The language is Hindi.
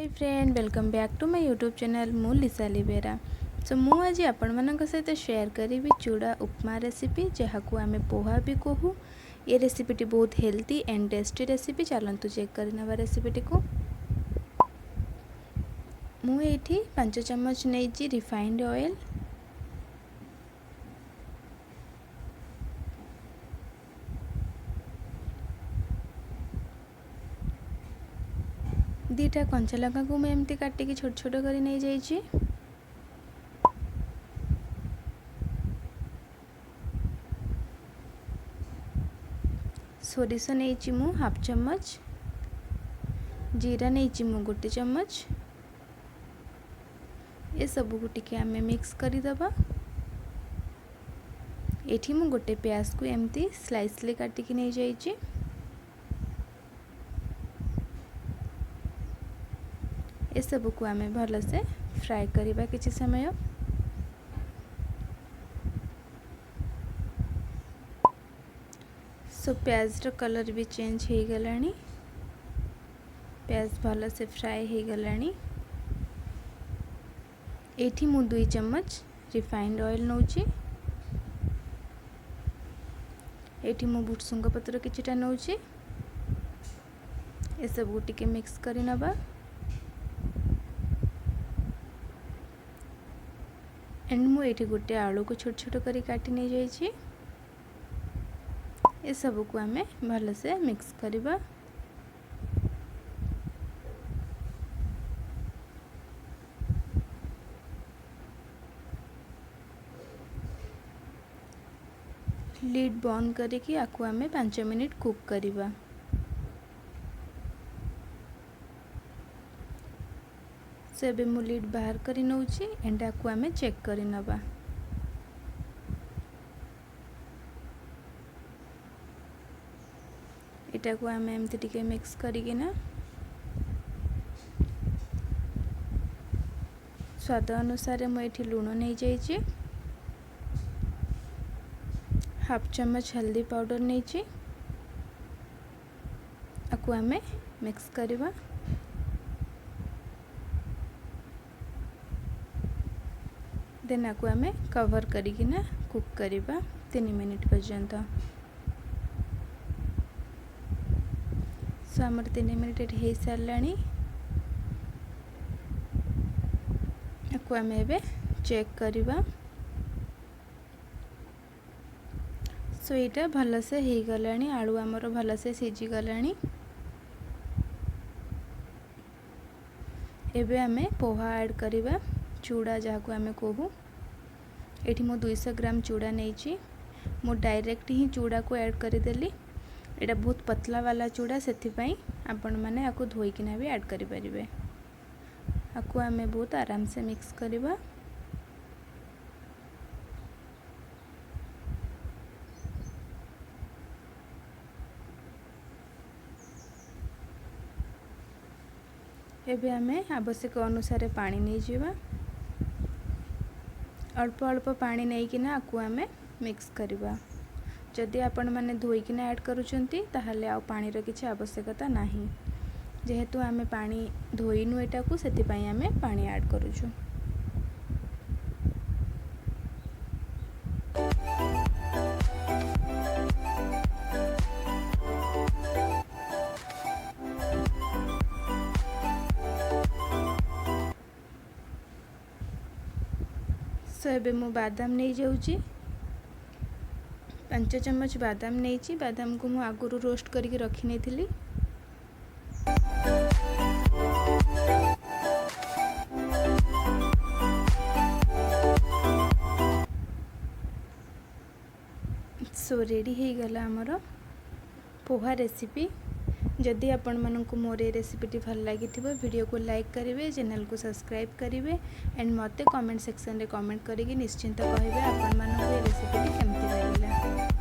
Hi friend, welcome back to my YouTube channel मु लिसा लिबेरा। सो मु आज आपण मानक सहित शेयर करी चूड़ा उपमा रेसिपी जहाँ को आम पोहा भी कहू। ये रेसिपीटी बहुत हेल्दी एंड टेस्टी रेसिपी। चलतु चेक करना रेसिपीटी को। मुझे 5 चम्मच नहीं रिफाइंड ऑयल, दीटा कंचा लंका को मैं एमती काटिकी छोट छोट कर नहीं जाइए। सोरिष नहीं मु हाफ चम्मच, जीरा नहीं मु 1 चम्मच। ये सब को टिके आमे मिक्स करदबा। एठी मु गोटे प्याज को एमती स्लाइसली काटिकी नहीं जाइए। ये सब को आमे भल से फ्राए करबा किछि समय। सो प्याज रो कलर भी चेंज हो गलानी। प्याज भल से फ्राए हो गलानी। एठी मु 2 चम्मच रिफाइंड ऑयल नौची। एठी मु भुसुंग पत्र किछिटा नौची। ए सब को टिके मिक्स करि नबा। एंड मु एठी गोटे आलू को छोट छोट करी काटी नहीं जाइए। ये सब को आमे भल से मिक्स करबा। लीड बंद करके आकु आमे 5 मिनिट कुक करबा। से बे मु लीड बाहर करी नौची एंड आकु आमे चेक करी नबा। एटा को आमे एमती टिके मिक्स करिके ना स्वाद अनुसार मु एठी लूण नहीं जाइए। हाफ चम्मच हल्दी पाउडर नहीं। आकु आमे मिक्स करबा। देन आकु आमे कवर करिके ना कुक करबा 3 मिनिट पर्यंत। सो हमर 3 मिनिट हो सारानी। आकु आमे एबे चेक करबा। सो यहाँ भल से हो गलानी। आलू आमर भल से सीझी गलानी। एबे आमे पोहा ऐड करबा। चूड़ा जहाँ को आमे कहू। एठी मो 200 ग्राम चूड़ा नहीं। मो डायरेक्ट ही चूड़ा को ऐड करदेली। एटा बहुत पतला वाला चूड़ा से आपण मैंने आपको धोईकिना भी ऐड करें। आपको आमे बहुत आराम से मिक्स करबा। एबे आमे आवश्यक अनुसार पानी नहीं जीवा। अल्प अल्प पानी नहीं कि ना आपको आमे मिक्स करबा। जदि आपण माने धोईकिना ऐड करूचंती ताहले आ पानी रो किछि आवश्यकता नाही। जेहेतु आमे पानी धोईनु एटा को सेति पई आमे पानी ऐड करूछु। सो एबे मु बादाम नहीं जाउची। 5 चम्मच बादाम नहीं। बादाम को मु आगुरु रोस्ट करके रखी नहीं थी। सो रेडी हो गला आमर पोहा रेसिपी। जदि आपण मानकु मोर ए रेसिपीटी भल लगी वीडियो को लाइक करेंगे, चैनल को सब्सक्राइब करेंगे एंड मते कमेंट सेक्शन रे कमेंट करके निश्चिंत कहिबे आपण मानकु ए रेसिपीटी केमती लागला।